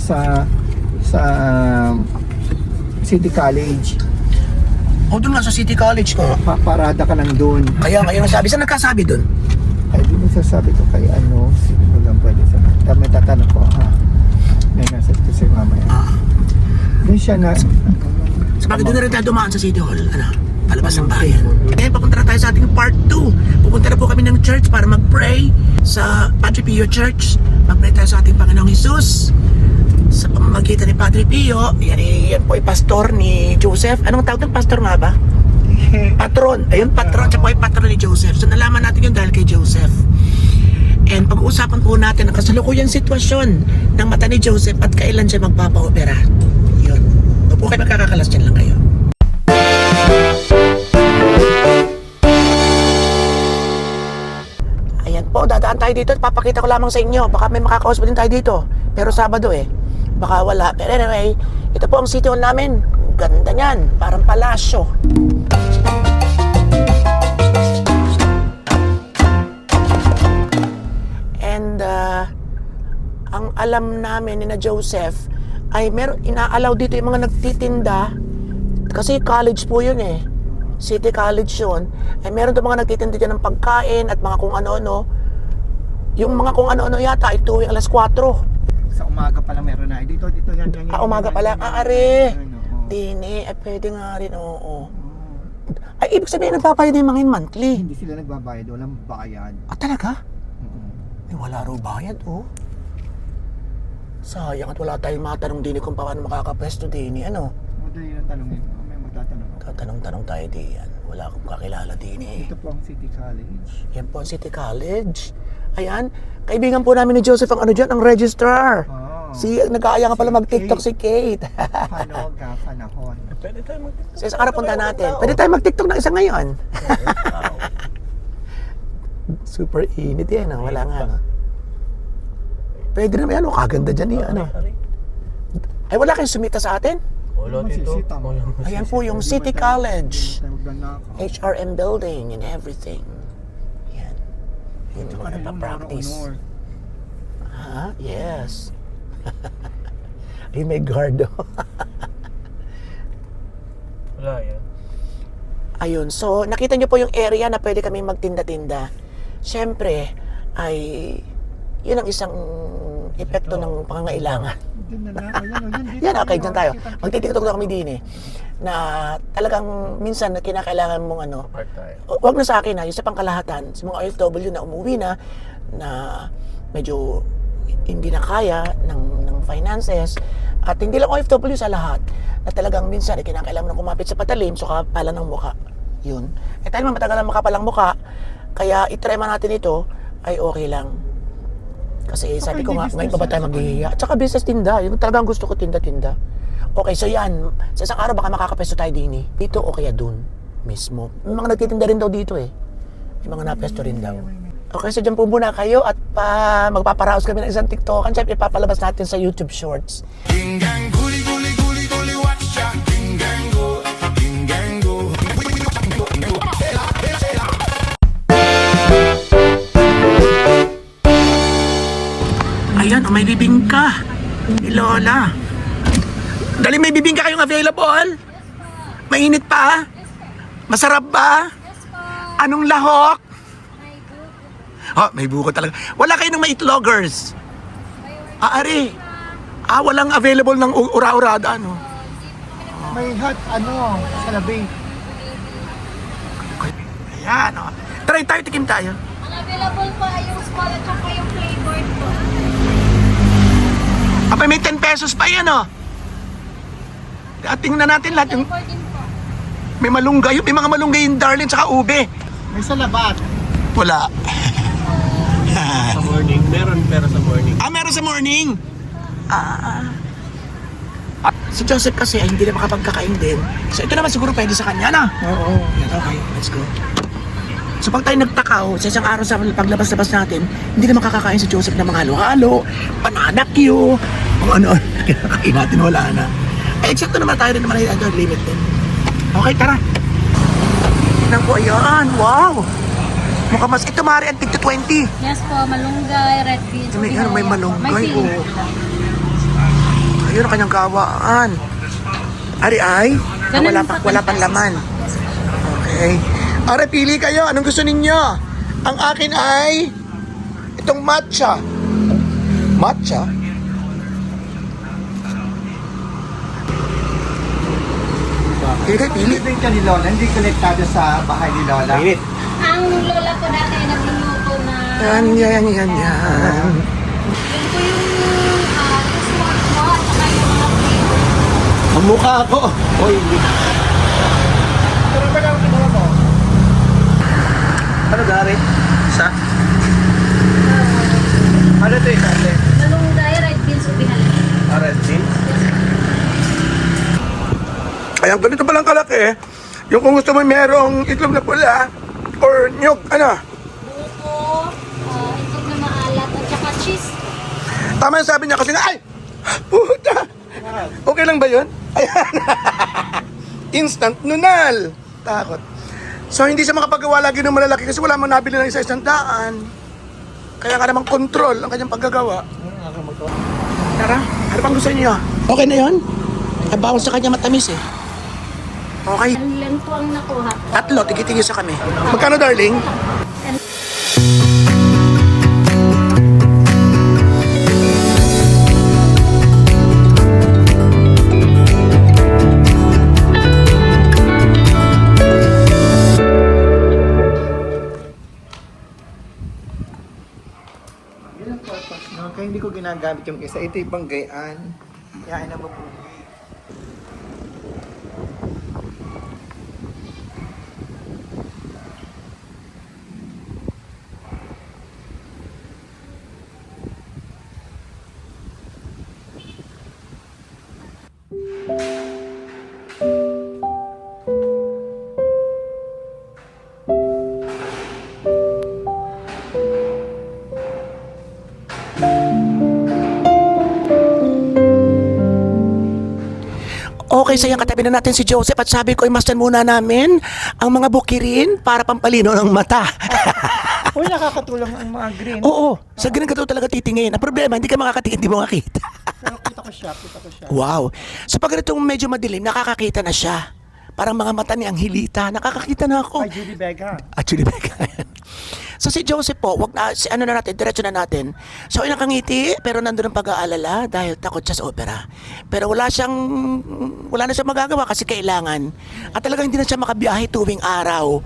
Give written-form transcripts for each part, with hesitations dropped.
Sa City College. O, doon nga sa City College ko. Parada ka nang doon. Kaya ngayon sabi, saan nagkasabi doon? Ay, di mo sasabi ko kay sino lang pwede sa... May tatanong ko, ha? May nasa ko si mamaya. Doon siya na... Sa bagay doon na rin tayo dumaan sa City Hall. Palabas ng bayan. Ngayon, papunta na tayo sa ating part 2. Pupunta na po kami ng church para mag-pray sa Padre Pio Church. Mag-pray tayo sa ating Panginoong Jesus. Sa pamamagitan ni Padre Pio, yan po ay pastor ni Joseph. Anong tawag ng pastor nga ba? Patron. Ayun, patron. Siya po ay patron ni Joseph. So nalaman natin yun dahil kay Joseph. And pag-uusapan po natin ang kasalukuyang sitwasyon ng mata ni Joseph at kailan siya magpapa-opera. Yun. Huwag po kayo magkakakalas dyan lang kayo. Ayan po, dadaan tayo dito at papakita ko lamang sa inyo. Baka may makakausap din tayo dito. Pero Sabado baka wala. Pero anyway, ito po ang city hall namin. Ganda niyan, parang palasyo. And ang alam namin ni na Joseph ay inaalaw dito yung mga nagtitinda kasi college po yun City College yun. Ay meron doon mga nagtitinda dyan ng pagkain at mga kung ano-ano. Yung mga kung ano-ano yata ay tuwing alas 4. Sa umaga pa lang meron na. Dito yan. Umaga pa lang. Are. Dini. Ay, pwede nga rin, oo. Ay, ibig sabihin, nagbabayad yung mga monthly. Hindi sila nagbabayad. Walang bayad. Talaga? Ay, wala raw bayad, Sayang at wala tayong matanong dini kung paano makakapwesto dini. Ano? Madali lang tanongin. May magtatanong ako. Tatanong-tanong tayo diyan. Wala akong kakilala dini. Ito po ang City College. Yan po ang City College. Ayan. Kaibigan po namin ni Joseph ang ang registrar. Nag-aaya nga pala mag-TikTok si Kate. Panahon. Pwede tayo mag-TikTok. Sa isang araw punta natin. Pwede tayo mag-TikTok ng isa ngayon. Super init yan. Wala nga. Pwede naman yan. Kaganda dyan yan. Ay, wala kayong sumita sa atin? Wala dito. Ayan po yung City College. HRM building and everything. Yan. Yun yung mga napapractice. Ha? Yes. Ay, may guard. Wala yan. Ayun. So, nakita nyo po yung area na pwede kami magtinda-tinda. Siyempre, ay yun ang isang epekto ng pangangailangan. Yan, okay, dyan tayo. Magtitiktok na kami din na talagang minsan na kinakailangan mong Part tayo. wag na sa akin yung sa pangkalahatan, sa mga OFW na umuwi na medyo hindi na kaya ng finances, at hindi lang OFW sa lahat, na talagang minsan kinakailangan na kumapit sa patalim, so kapala ng mukha. Yun. Tayo naman matagal ang makapalang mukha, kaya itry man natin ito, ay okay lang. Kasi sabi ko nga, ngayon pa ba tayo maghihiya? At saka business tinda, yun talagang gusto ko, tinda-tinda. Okay, so yan, sa isang araw baka makakapesto tayo din dito o kaya dun mismo. May mga nagtitinda rin daw dito may mga napesto rin daw. Okay, so dyan po muna kayo at magpaparaos kami ng isang TikTok. Siyempre, ipapalabas natin sa YouTube Shorts. Ayan, may bibingka ni Lola. Dali, may bibingka kayong available? Mainit pa? Masarap ba? Anong lahok? May buko talaga. Wala kayo ng maitlogers? Ari. Walang available ng ura-urada, May hot, salabi. Ayan, Try tayo, tikim tayo. Ang available po ay yung small at saka yung flavored po. May 10 pesos pa yan, Tingnan natin lahat yung... Flavored din po. May malunggay, may mga malunggay yung darling, tsaka ube. May salabat. Wala. Sa morning. Meron pero sa morning. Meron sa morning? Si Joseph kasi ay hindi na makapagkakain din. So ito naman siguro pwede sa kanya, Oo. Okay, let's go. So pag tayo nagtakaw, sa isang araw sa paglabas-labas natin, hindi na makakakain si Joseph ng mga halo-halo, pananakyo, kung ano-ano. Kinakain natin, wala na. Ay, eksakto naman tayo rin naman ay limit din. Okay, tara. Tignan ko, ayan, wow! Mukhang mas, ito mari ang tig 20. Yes po, malunggay, red beans. May malunggay, May sili. Yun ang kanyang gawaan. Ari ay? Wala pang laman. Okay. Ari, pili kayo. Anong gusto ninyo? Ang akin ay itong matcha. Matcha? Pili kayo, pili. Hindi ka ni Lola, hindi konektado sa bahay ni Lola. Init. Ang lola ko dati ay nagluluto na... Yan. Yun po yung smart mo at saka yung mga flavor. Ang mukha ako. Oy, Pero ba lang kinuha mo? ano gari? Isa? Ano ito yung ate? Malunggay, red beans, ubihan. Red beans? Kaya ganito palang kalaki. Yung kung gusto mo merong itlog na pula or nyug, ano? Buko, itlog na maalat at saka cheese. Tama yung sabi niya kasi nga, ay! Puta! Okay lang ba yun? Ayan. Instant nunal. Takot. So hindi siya makapagawa lagi ng malalaki kasi wala mo nabili ng isa-100. Kaya nga namang control ang kanyang paggagawa. Tara, ano pang gusto niyo? Okay na yun? Ay, bawal sa kanya matamis eh. Okay. Ilan po ang nakuha? 3, tigi-tigi sa kami. Magkano, darling? Yun ang purpose, no? Kaya hindi ko ginagamit yung isa. Ito yung banggayaan. Yain na mabuhay. Okay, sayang katabi na natin si Joseph at sabi ko, imasdan muna namin ang mga bukirin para pampalino ng mata. Uy, nakakatulong ang mga green. Oo, sa ganun ka daw talaga titingin. Ang problema, hindi ka makakatingin, hindi mo makakita. Pero kita ko siya. Wow. So pag ganitong medyo madilim, nakakakita na siya. Parang mga mata ni Angelita, nakakakita na ako. Ay, Judy Vega. Actually, so si Joseph po, wag na, si ano na natin, diretso na natin. So nakangiti, pero nandun ang pag-aalala dahil takot siya sa opera. Pero wala na siyang magagawa kasi kailangan. At talagang hindi na siya makabiyahe tuwing araw.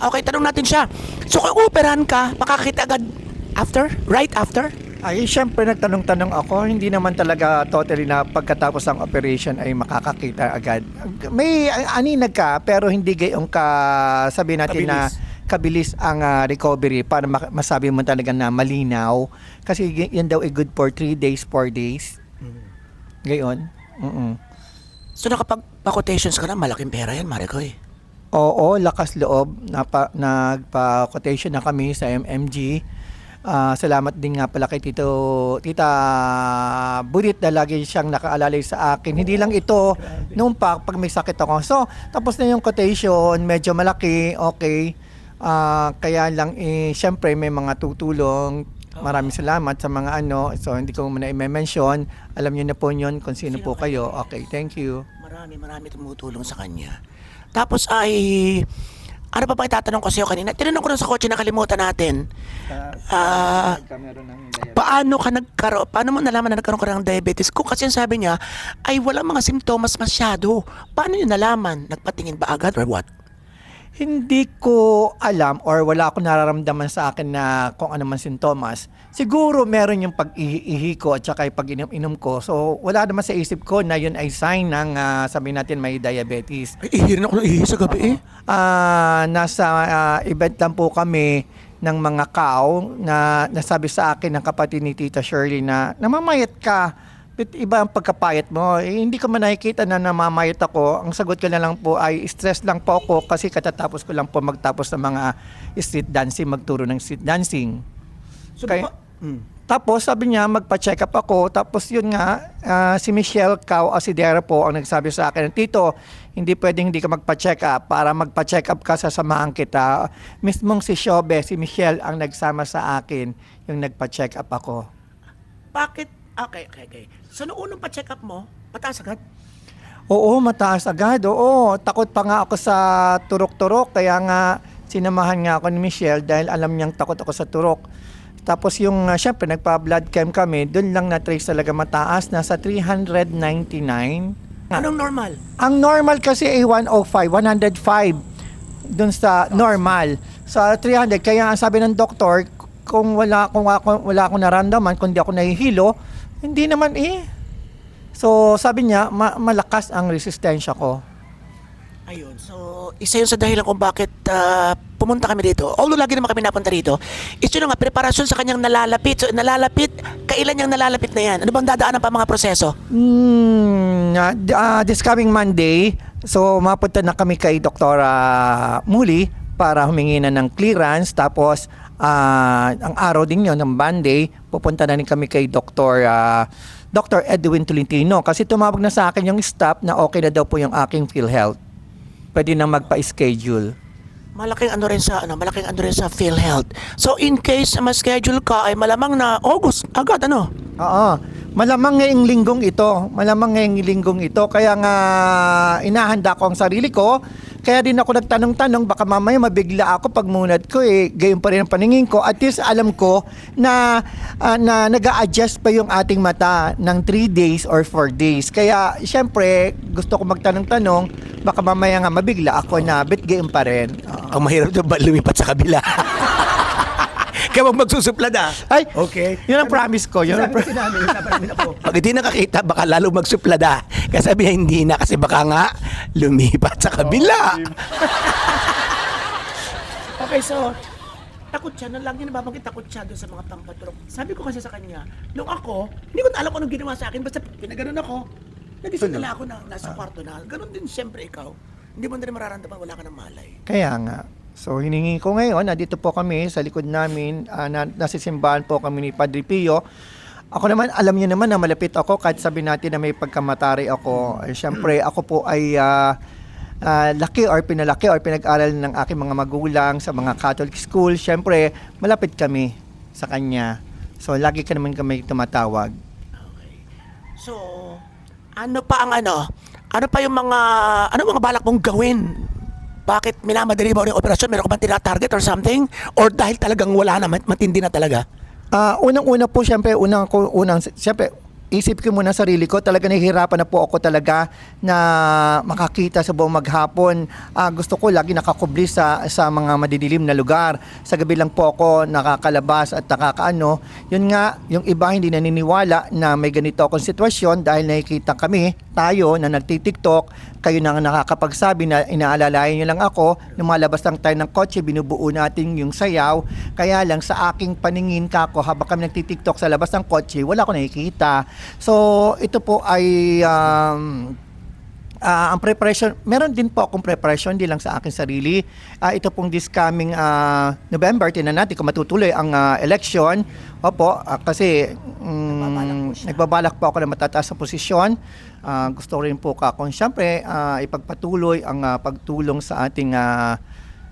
Okay, tanong natin siya. So kung operahan ka, makakita agad after? Right after? Ay, syempre nagtanong-tanong ako, hindi naman talaga totally na pagkatapos ng operation ay makakakita agad. May aninag ka, pero hindi gayong sabi natin na kabilis ang recovery para masabi mo talaga na malinaw. Kasi yan daw ay good for 3 days, 4 days. Gayon. So nakapag-quotations ka na, malaking pera yan, Maricoy. Oo, lakas loob. Nagpa-quotation na kami sa MMG. Salamat din nga pala kay Tita Budit na lagi siyang nakaalalay sa akin. Hindi lang ito, nung pag may sakit ako. So, tapos na yung quotation, medyo malaki, okay. Kaya lang, syempre may mga tutulong. Maraming salamat sa mga so hindi ko muna i-mention. Alam niyo na po yun kung sino po kayo. Okay, thank you. Marami tumutulong sa kanya. Tapos ay, ano pa itatanong ko sa'yo kanina? Tinanong ko na sa kotse, nakalimutan natin. Paano mo nalaman na nagkaroon ka ng diabetes? Kung kasi sabi niya, ay walang mga simptomas masyado. Paano niyo nalaman? Nagpatingin ba agad or what? Hindi ko alam or wala akong nararamdaman sa akin na kung ano man sintomas. Siguro meron yung pag-ihi ko at saka yung pag-inom ko. So wala naman sa isip ko na yun ay sign ng sabi natin may diabetes. Ay, ihi rin ako ng ihi sa gabi Nasa event lang po kami ng mga cow na nasabi sa akin ng kapatid ni Tita Shirley na namamayat ka. Iba ang pagkapayat mo. Hindi ko man nakikita na namamayat ako. Ang sagot ko na lang po ay stress lang po ako kasi katatapos ko lang po magtapos ng mga street dancing, magturo ng street dancing. So, Tapos sabi niya magpa-check up ako. Tapos yun nga, si Michelle Cao Asidera po ang nagsabi sa akin, Tito, hindi pwedeng hindi ka magpa-check up. Para magpa-check up ka, sasamahan kita. Mismong si Shobe, si Michelle ang nagsama sa akin yung nagpa-check up ako. bakit Okay. So, noong unang pa-check up mo, mataas agad? Oo, mataas agad. Oo, takot pa nga ako sa turok-turok. Kaya nga, sinamahan nga ako ni Michelle dahil alam niyang takot ako sa turok. Tapos yung, syempre, nagpa-blood chem kami. Doon lang na-trace talaga mataas. Nasa 399. Anong normal? Ang normal kasi ay 105, 105 doon sa normal. Sa 300, kaya ang sabi ng doktor, kung wala akong naramdaman, kung di ako nahihilo, hindi naman So sabi niya, malakas ang resistensya ko. Ayun. So, isa yun sa dahilan kung bakit pumunta kami dito. Although lagi naman kami napunta rito, is yun nga, preparasyon sa kanyang nalalapit. So, kailan niyang nalalapit na yan? Ano bang dadaanan pa mga proseso? This coming Monday, so mapunta na kami kay Dr. Muli para humingi na ng clearance. Tapos, ang araw din yun, ng Monday, pupunta na rin kami kay Dr. Edwin Tolentino. Kasi tumawag na sa akin yung staff na okay na daw po yung aking PhilHealth. Pwede nang magpa-schedule. Malaking ano rin sa PhilHealth. So, in case ma-schedule ka, ay malamang na August agad, ano? Oo. Malamang ngayong linggong ito. Kaya nga inahanda ko ang sarili ko. Kaya din ako nagtanong-tanong, baka mamaya mabigla ako pag munad ko gayon pa rin ang paningin ko. At least alam ko na nag-a-adjust pa yung ating mata ng 3 days or 4 days. Kaya syempre gusto ko magtanong-tanong, baka mamaya nga mabigla ako na bit gayon pa rin. Ang mahirap doon ba lumipat sa kabila? Kaya wag magsusuplad Ay, Okay. yun ang promise ko. Yun ang Sabi namin ako. Pag hindi nakakita, baka lalo magsuplad Kasi sabi niya, hindi na kasi baka nga lumipat sa kabila. Okay, so takot siya. Lagi nababanggit takot siya doon sa mga pampaturok. Sabi ko kasi sa kanya, nung ako, hindi ko alam kung anong ginawa sa akin. Basta pinaganon ako. Nagising nila ako na nasa kwarto na. Ganon din siyempre ikaw. Hindi mo na rin mararamdaman, wala ka ng malay. Kaya nga. So hiningi ko ngayon, nandito po kami sa likod namin, nasisimbahan po kami ni Padre Pio. Ako naman, alam niyo naman na malapit ako kahit sabi natin na may pagkamatari ako. Siyempre, ako po ay laki or pinag-aral ng aking mga magulang sa mga Catholic school. Siyempre, malapit kami sa kanya. So, lagi ka naman kami tumatawag. Okay. So, ano pa yung mga balak mong gawin? Bakit minamadali mo yung operasyon? Meron ka bang tina-target or something? Or dahil talagang wala na, matindi na talaga? Unang-una po, siyempre, isip ko muna sarili ko, talaga nahihirapan na po ako talaga na makakita sa buong maghapon. Gusto ko lagi nakakubli sa mga madidilim na lugar. Sa gabi lang po ako nakakalabas at nakakaano. Yun nga, yung iba hindi naniniwala na may ganito akong sitwasyon dahil nakikita tayo na nagtitiktok, kayo na nakakapagsabi na inaalalayan nyo lang ako, lumalabas lang tayo ng kotse, binubuo natin yung sayaw. Kaya lang sa aking paningin kako, habang kami nagtitiktok sa labas ng kotse, wala ko nakikita. So, ito po ay ang preparation. Meron din po akong preparation, hindi lang sa aking sarili. Ito pong this coming November, tinan natin kung matutuloy ang election. Opo, kasi nagbabalak po ako na matataas sa posisyon. Gusto rin po kung siyempre ipagpatuloy ang pagtulong sa ating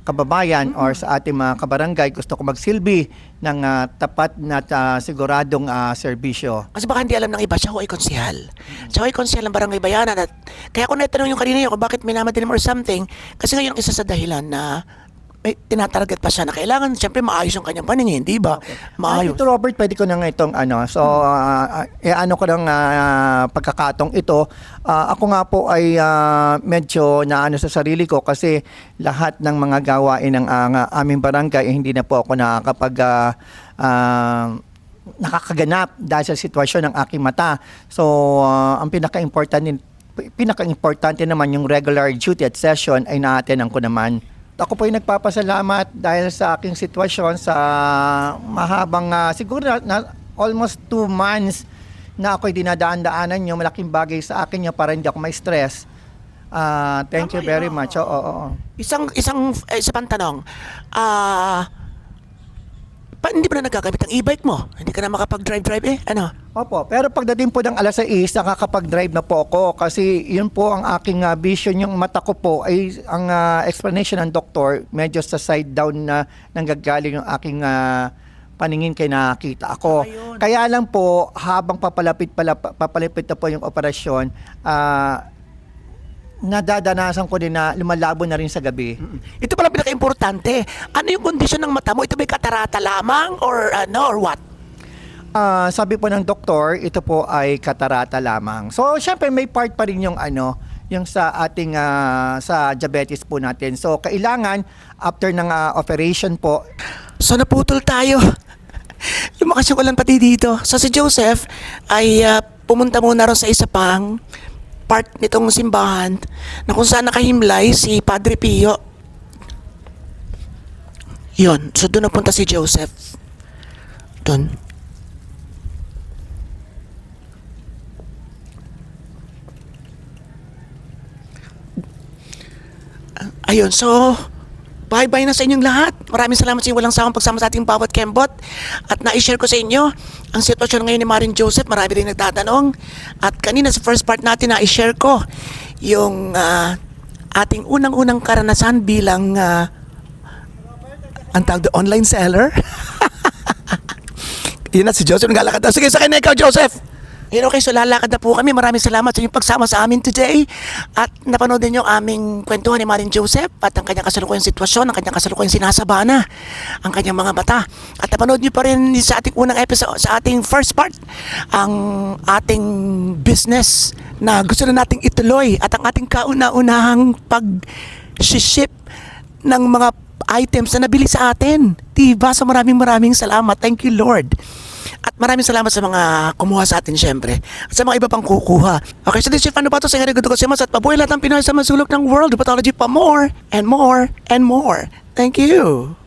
kababayan or sa ating mga kabarangay. Gusto ko magsilbi ng tapat na siguradong serbisyo. Kasi baka hindi alam ng iba, siya ho ay konsehal. Siya ho ay konsehal ng Barangay Bayanan. At kaya ako natanong yung kanina kung bakit minamadali mo or something. Kasi ngayon ang isa sa dahilan na may tinatarget pa siya na kailangan siyempre maayos yung kanyang paningin, di ba? Maayos. Ito Robert, pwede ko na nga itong ko ng pagkakatong ito. Ako nga po ay medyo naano sa sarili ko kasi lahat ng mga gawain ng aming barangay hindi na po ako nakakaganap dahil sa sitwasyon ng aking mata. So, ang pinaka-importante naman yung regular duty at session ay na-attenan ko naman. Ako po ay nagpapasalamat dahil sa aking sitwasyon sa mahabang siguro na almost 2 months na ako'y dinadaan-daanan nyo. Malaking bagay sa akin nyo para hindi ako may stress. Thank you very much. Oo. Isa pang tanong. Hindi ba na nagagamit ang e-bike mo? Hindi ka na makapag-drive ano? Opo, pero pagdating po ng alas 6, nakakapag-drive na po ako kasi yun po ang aking vision. Yung mata ko po ay ang explanation ng doktor, medyo sa side down na nanggagaling yung aking paningin kay nakita ako. Kaya lang po, habang papalapit na po yung operasyon, nadadanasan ko din na lumalabo na rin sa gabi. Ito pala pinaka-importante. Ano yung kondisyon ng mata mo? Ito ba katarata lamang or what? Sabi po ng doktor, ito po ay katarata lamang. So, syempre may part pa rin yung yung sa ating sa diabetes po natin. So, kailangan after ng operation po. So naputol tayo. Lumakas yung ulan pati dito. So si Joseph ay pumunta muna ron sa isa pang part nitong simbahan na kung saan nakahimlay si Padre Pio. Yun. So doon napunta si Joseph. Doon. Ayun, so bye-bye na sa inyong lahat. Maraming salamat sa inyong walang sawang pagsama sa ating bawat kembot. At na-share ko sa inyo ang sitwasyon ngayon ni Maring Joseph. Marami rin nagtatanong. At kanina sa first part natin na-share ko yung ating unang-unang karanasan bilang ang tawag online seller. Yun na si Joseph, naglalakad na. Sige, sakay na ikaw, Joseph! Yun, okay, so lalakad na po kami. Maraming salamat sa inyong pagsama sa amin today. At napanood din yung aming kwentuhan ni Maring Joseph at ang kanyang kasalukuyang sitwasyon, ang kanyang kasalukuyang sinasabana, ang kanyang mga mata. At napanood nyo pa rin sa ating unang episode, sa ating first part, ang ating business na gusto na nating ituloy at ang ating kauna-unahang pag-ship ng mga items na nabili sa atin. Diba? So maraming salamat. Thank you, Lord. At maraming salamat sa mga kumuha sa atin, syempre. At sa mga iba pang kukuha. Okay, so this is Fano Pato sa Herego Dugosimas at pabuhay lahat ng Pinoy sa masulok ng world. Pathology pa more and more and more. Thank you.